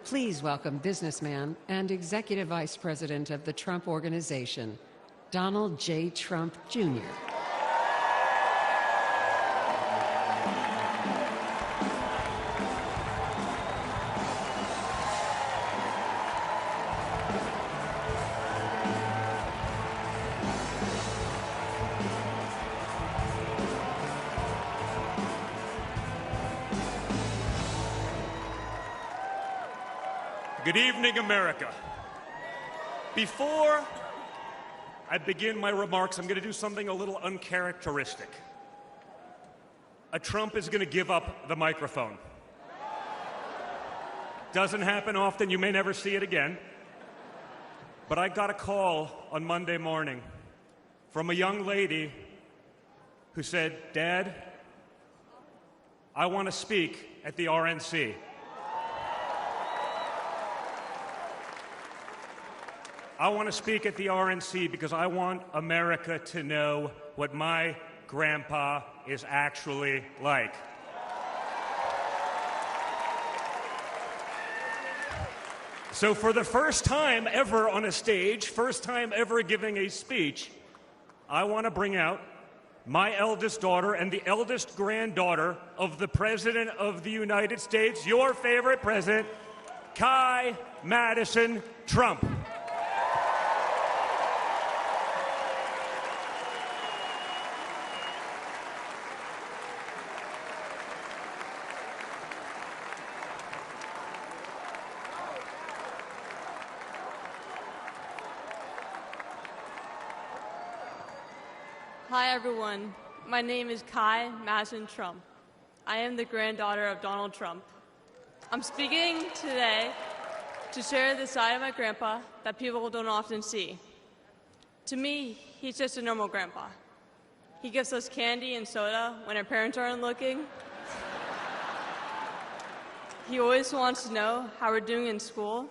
Please welcome businessman and Executive Vice President of the Trump Organization, Donald J. Trump, Jr. Good evening, America. Before I begin my remarks, I'm going to do something a little uncharacteristic. A Trump is going to give up the microphone. Doesn't happen often. You may never see it again. But I got a call on Monday morning from a young lady who said, "Dad, I want to speak at the RNC." I want to speak at the RNC because I want America to know what my grandpa is actually like. So for the first time ever on a stage, first time ever giving a speech, I want to bring out my eldest daughter and the eldest granddaughter of the President of the United States, your favorite president, Kai Madison Trump. Hi, everyone. My name is Kai Madison Trump. I am the granddaughter of Donald Trump. I'm speaking today to share the side of my grandpa that people don't often see. To me, he's just a normal grandpa. He gives us candy and soda when our parents aren't looking. He always wants to know how we're doing in school.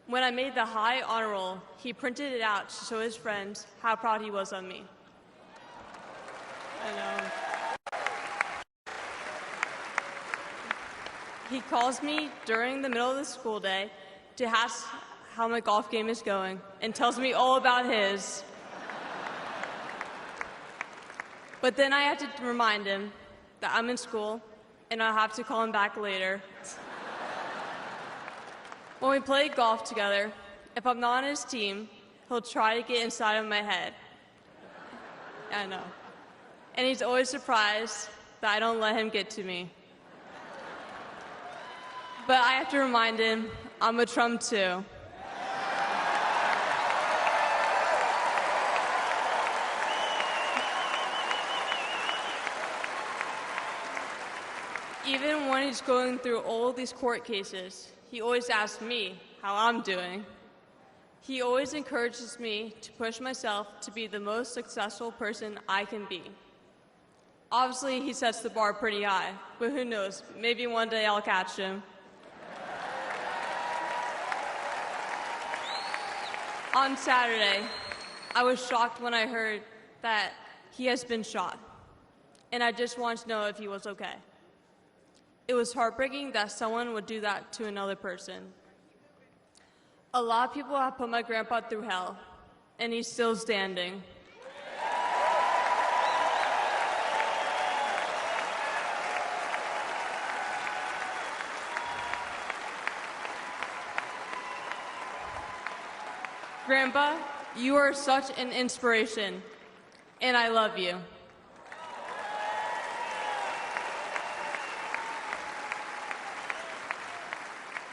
When I made the high honor roll, he printed it out to show his friends how proud he was of me. He calls me during the middle of the school day to ask how my golf game is going and tells me all about his. But then I have to remind him that I'm in school and I'll have to call him back later. When we play golf together, if I'm not on his team, he'll try to get inside of my head. I know. And he's always surprised that I don't let him get to me. But I have to remind him I'm a Trump too. Even when he's going through all these court cases, he always asks me how I'm doing. He always encourages me to push myself to be the most successful person I can be. Obviously, he sets the bar pretty high, but who knows, maybe one day I'll catch him. On Saturday, I was shocked when I heard that he has been shot, and I just wanted to know if he was okay. It was heartbreaking that someone would do that to another person. A lot of people have put my grandpa through hell, and he's still standing. Grandpa, you are such an inspiration, and I love you.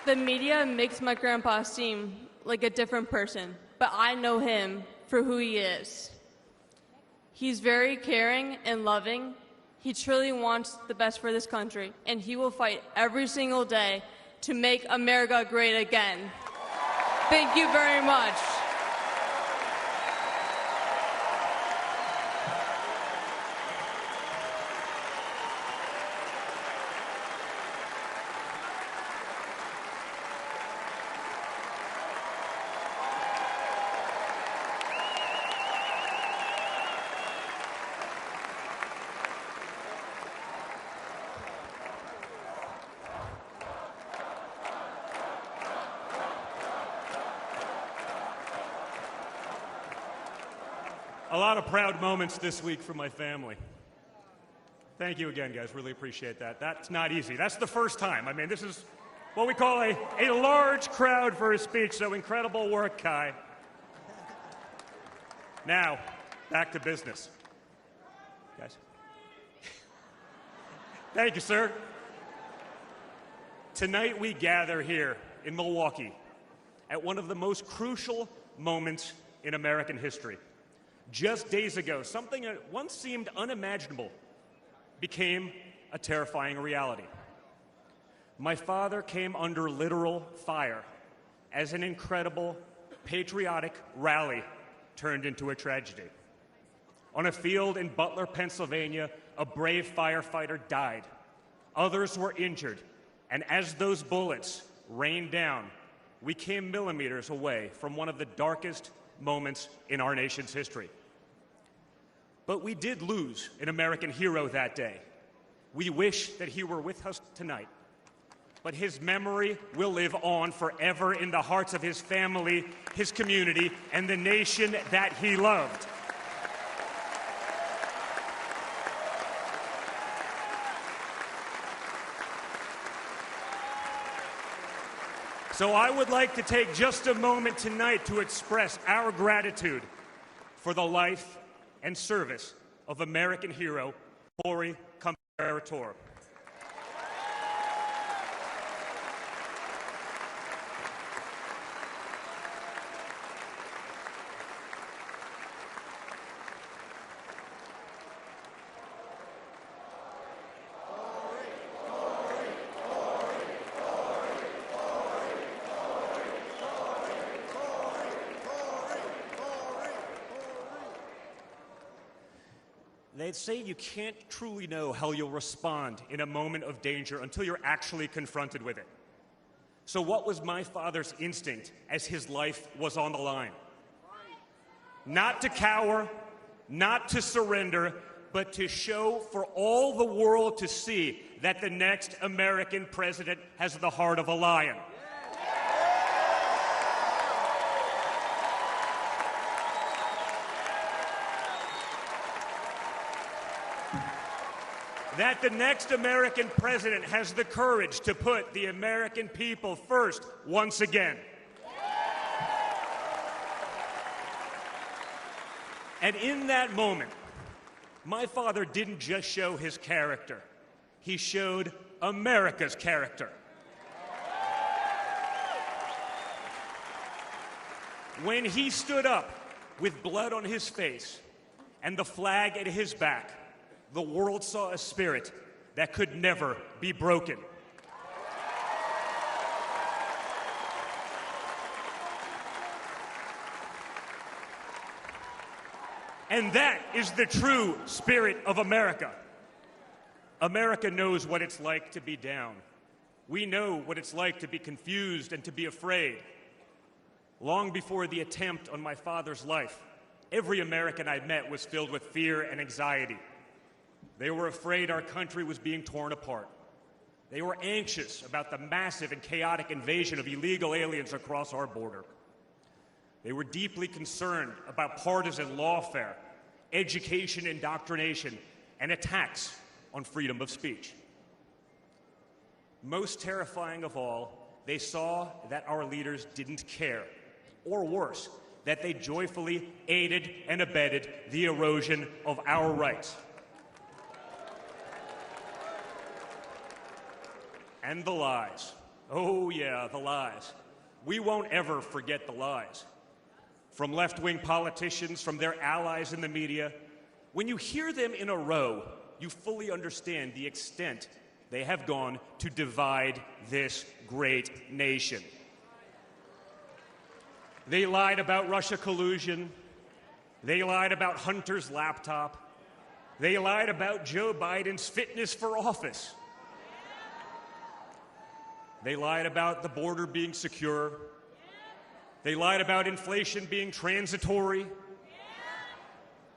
The media makes my grandpa seem like a different person, but I know him for who he is. He's very caring and loving. He truly wants the best for this country, and he will fight every single day to make America great again. Thank you very much. lot of proud moments this week for my family. Thank you again, guys. Really appreciate that. That's not easy. That's the first time. I mean, this is what we call a large crowd for a speech, so incredible work, Kai. Now, back to business. Guys. Thank you, sir. Tonight we gather here in Milwaukee at one of the most crucial moments in American history. Just days ago, something that once seemed unimaginable became a terrifying reality. My father came under literal fire as an incredible, patriotic rally turned into a tragedy. On a field in Butler, Pennsylvania, a brave firefighter died. Others were injured, and as those bullets rained down, we came millimeters away from one of the darkest moments in our nation's history. But we did lose an American hero that day. We wish that he were with us tonight. But his memory will live on forever in the hearts of his family, his community, and the nation that he loved. So I would like to take just a moment tonight to express our gratitude for the life and service of American hero Cory Comperatore. They say you can't truly know how you'll respond in a moment of danger until you're actually confronted with it. So what was my father's instinct as his life was on the line? Not to cower, not to surrender, but to show for all the world to see that the next American president has the heart of a lion. That the next American president has the courage to put the American people first once again. And in that moment, my father didn't just show his character, he showed America's character. When he stood up with blood on his face and the flag at his back, the world saw a spirit that could never be broken. And that is the true spirit of America. America knows what it's like to be down. We know what it's like to be confused and to be afraid. Long before the attempt on my father's life, every American I met was filled with fear and anxiety. They were afraid our country was being torn apart. They were anxious about the massive and chaotic invasion of illegal aliens across our border. They were deeply concerned about partisan lawfare, education indoctrination, and attacks on freedom of speech. Most terrifying of all, they saw that our leaders didn't care, or worse, that they joyfully aided and abetted the erosion of our rights. And the lies. Oh yeah, the lies. We won't ever forget the lies. From left-wing politicians, from their allies in the media, when you hear them in a row, you fully understand the extent they have gone to divide this great nation. They lied about Russia collusion. They lied about Hunter's laptop. They lied about Joe Biden's fitness for office. They lied about the border being secure. They lied about inflation being transitory.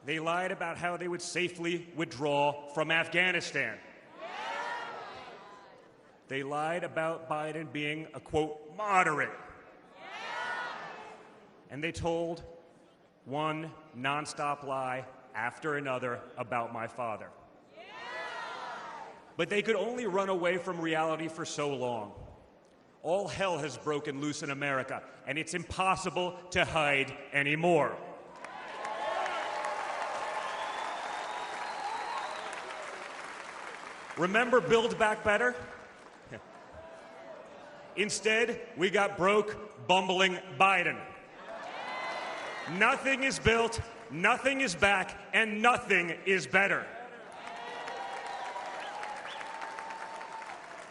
They lied about how they would safely withdraw from Afghanistan. They lied about Biden being a, quote, moderate. And they told one nonstop lie after another about my father. But they could only run away from reality for so long. All hell has broken loose in America, and it's impossible to hide anymore. Remember Build Back Better? Instead, we got broke, bumbling Biden. Nothing is built, nothing is back, and nothing is better.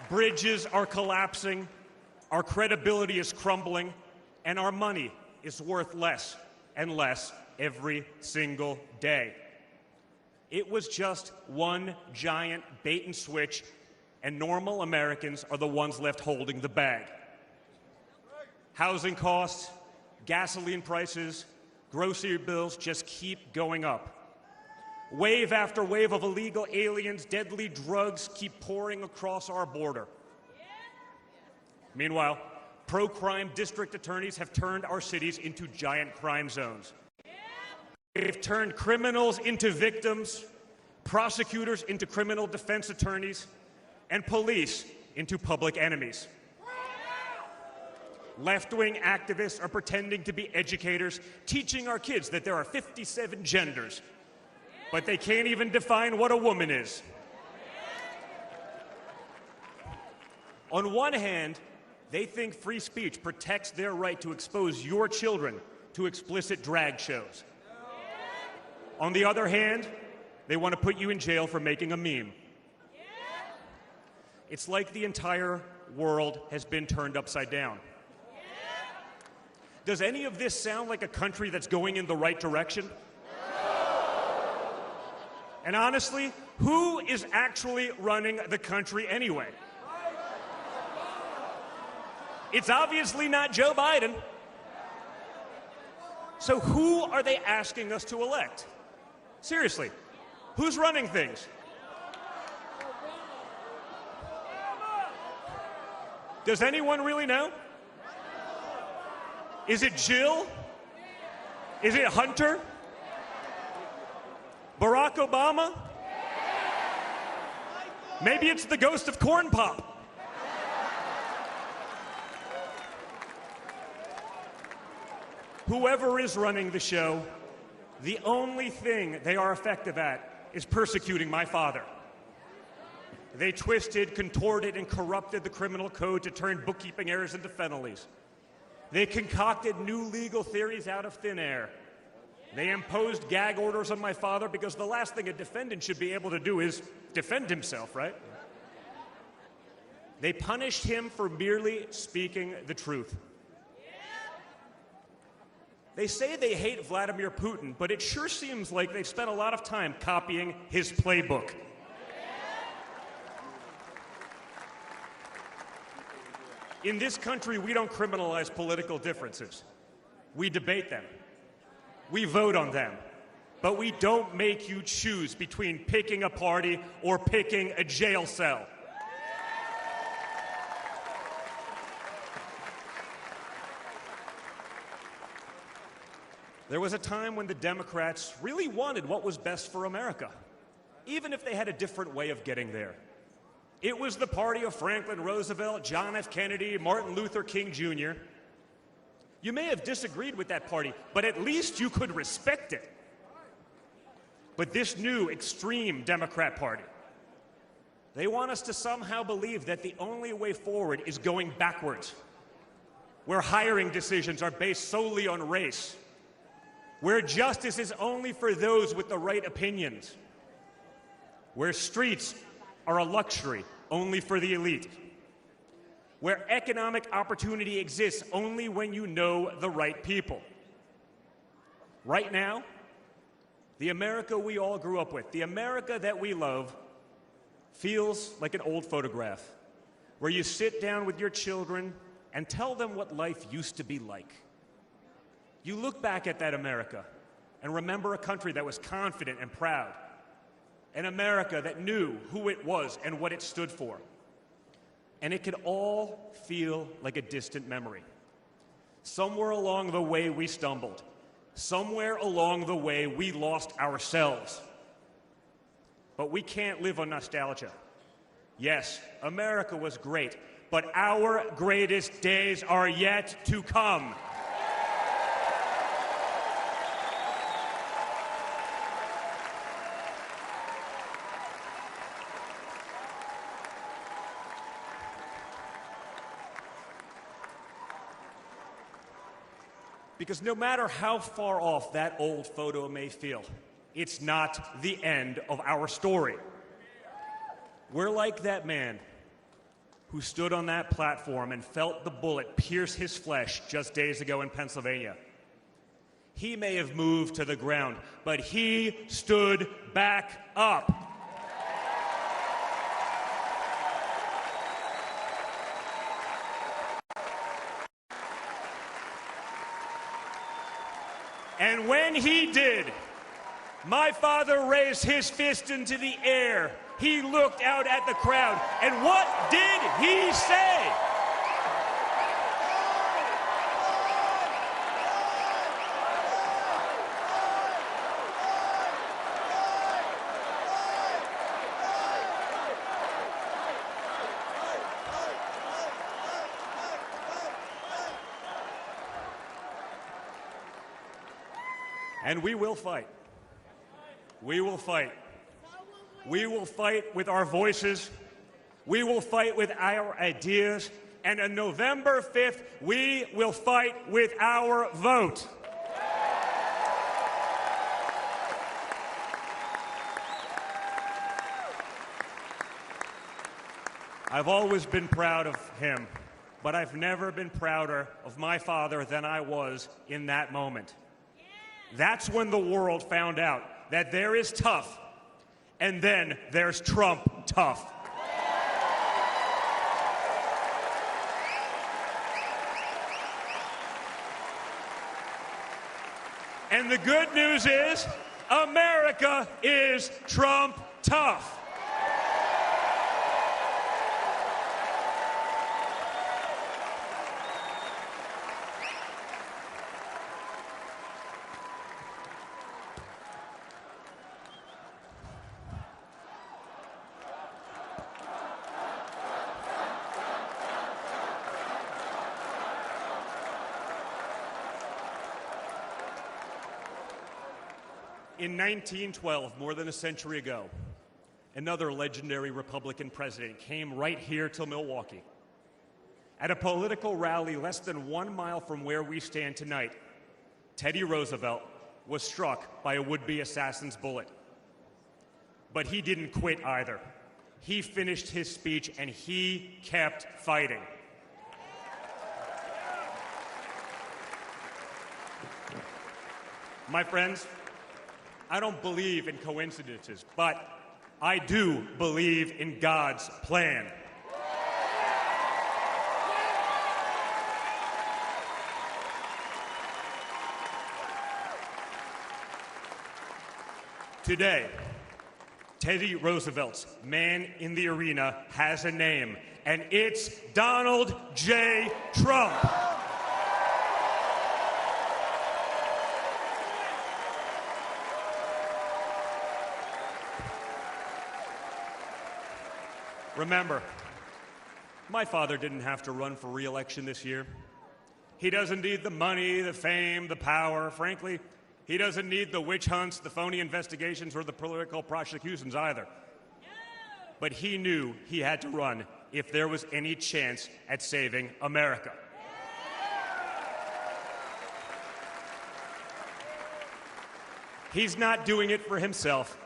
Bridges are collapsing, our credibility is crumbling, and our money is worth less and less every single day. It was just one giant bait and switch, and normal Americans are the ones left holding the bag. Housing costs, gasoline prices, grocery bills just keep going up. Wave after wave of illegal aliens, deadly drugs keep pouring across our border. Meanwhile, pro-crime district attorneys have turned our cities into giant crime zones. They've turned criminals into victims, prosecutors into criminal defense attorneys, and police into public enemies. Left-wing activists are pretending to be educators, teaching our kids that there are 57 genders, but they can't even define what a woman is. On one hand, they think free speech protects their right to expose your children to explicit drag shows. On the other hand, they want to put you in jail for making a meme. It's like the entire world has been turned upside down. Does any of this sound like a country that's going in the right direction? And honestly, who is actually running the country anyway? It's obviously not Joe Biden. So who are they asking us to elect? Seriously, who's running things? Does anyone really know? Is it Jill? Is it Hunter? Barack Obama? Maybe it's the ghost of Corn Pop. Whoever is running the show, the only thing they are effective at is persecuting my father. They twisted, contorted, and corrupted the criminal code to turn bookkeeping errors into felonies. They concocted new legal theories out of thin air. They imposed gag orders on my father because the last thing a defendant should be able to do is defend himself, right? They punished him for merely speaking the truth. They say they hate Vladimir Putin, but it sure seems like they've spent a lot of time copying his playbook. In this country, we don't criminalize political differences. We debate them. We vote on them. But we don't make you choose between picking a party or picking a jail cell. There was a time when the Democrats really wanted what was best for America, even if they had a different way of getting there. It was the party of Franklin Roosevelt, John F. Kennedy, Martin Luther King Jr. You may have disagreed with that party, but at least you could respect it. But this new extreme Democrat Party, they want us to somehow believe that the only way forward is going backwards, where hiring decisions are based solely on race, where justice is only for those with the right opinions, where streets are a luxury only for the elite, where economic opportunity exists only when you know the right people. Right now, the America we all grew up with, the America that we love, feels like an old photograph where you sit down with your children and tell them what life used to be like. You look back at that America and remember a country that was confident and proud, an America that knew who it was and what it stood for. And it could all feel like a distant memory. Somewhere along the way we stumbled. somewhere along the way, we lost ourselves. But we can't live on nostalgia. Yes, America was great, but our greatest days are yet to come. Because no matter how far off that old photo may feel, it's not the end of our story. We're like that man who stood on that platform and felt the bullet pierce his flesh just days ago in Pennsylvania. He may have moved to the ground, but he stood back up. And when he did, my father raised his fist into the air. He looked out at the crowd, and what did he say? And we will fight. We will fight. We will fight with our voices. We will fight with our ideas. And on November 5th, we will fight with our vote. I've always been proud of him, but I've never been prouder of my father than I was in that moment. That's when the world found out that there is tough, and then there's Trump tough. And the good news is, America is Trump tough. In 1912, more than a century ago, another legendary Republican president came right here to Milwaukee. At a political rally less than 1 mile from where we stand tonight, Teddy Roosevelt was struck by a would-be assassin's bullet. But he didn't quit either. He finished his speech and he kept fighting. My friends, I don't believe in coincidences, but I do believe in God's plan. Today, Teddy Roosevelt's man in the arena has a name, and it's Donald J. Trump. Remember, my father didn't have to run for re-election this year. He doesn't need the money, the fame, the power. Frankly, he doesn't need the witch hunts, the phony investigations, or the political prosecutions either. But he knew he had to run if there was any chance at saving America. He's not doing it for himself.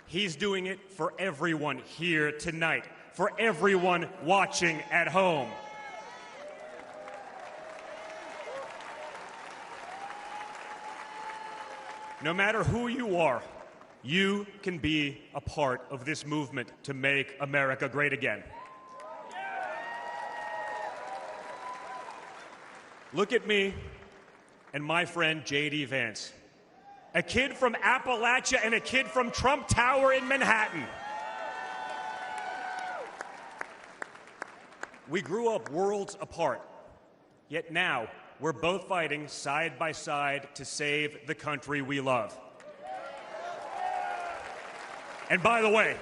He's doing it for everyone here tonight, for everyone watching at home. No matter who you are, you can be a part of this movement to make America great again. Look at me and my friend J.D. Vance, a kid from Appalachia and a kid from Trump Tower in Manhattan. We grew up worlds apart, yet now we're both fighting side by side to save the country we love. And by the way,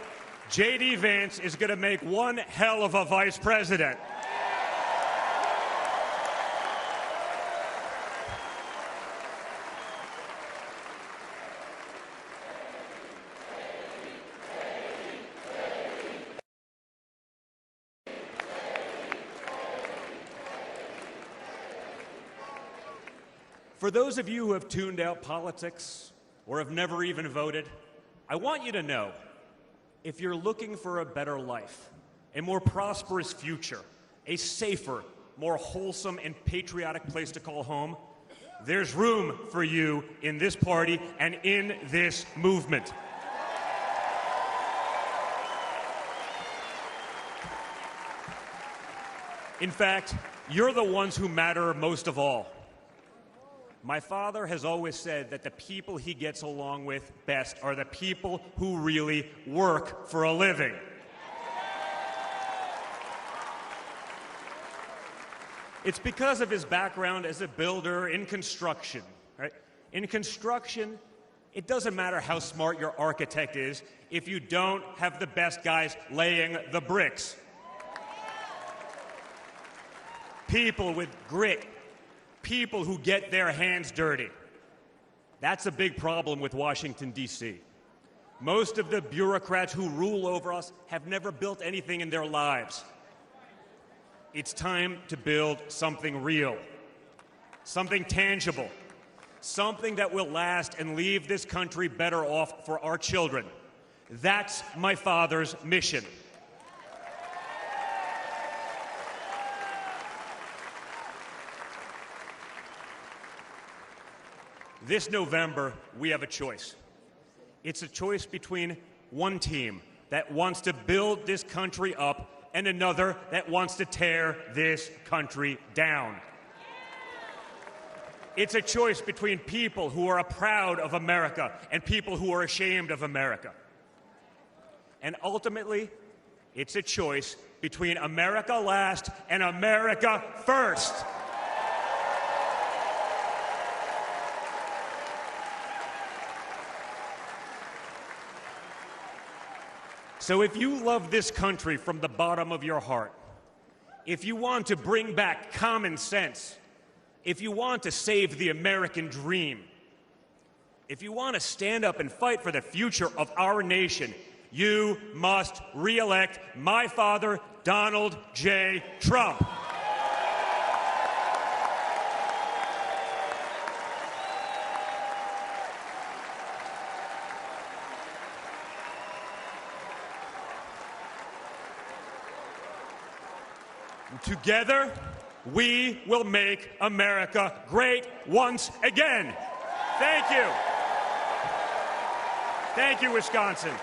J.D. Vance is going to make one hell of a vice president. For those of you who have tuned out politics or have never even voted, I want you to know, if you're looking for a better life, a more prosperous future, a safer, more wholesome and patriotic place to call home, there's room for you in this party and in this movement. In fact, you're the ones who matter most of all. My father has always said that the people he gets along with best are the people who really work for a living. It's because of his background as a builder in construction. Right? In construction, it doesn't matter how smart your architect is if you don't have the best guys laying the bricks. People with grit. People who get their hands dirty. That's a big problem with Washington, D.C. Most of the bureaucrats who rule over us have never built anything in their lives. It's time to build something real, something tangible, something that will last and leave this country better off for our children. That's my father's mission. This November, we have a choice. It's a choice between one team that wants to build this country up and another that wants to tear this country down. It's a choice between people who are proud of America and people who are ashamed of America. And ultimately, it's a choice between America last and America first. So if you love this country from the bottom of your heart, if you want to bring back common sense, if you want to save the American dream, if you want to stand up and fight for the future of our nation, you must re-elect my father, Donald J. Trump. Together, we will make America great once again. Thank you. Thank you, Wisconsin.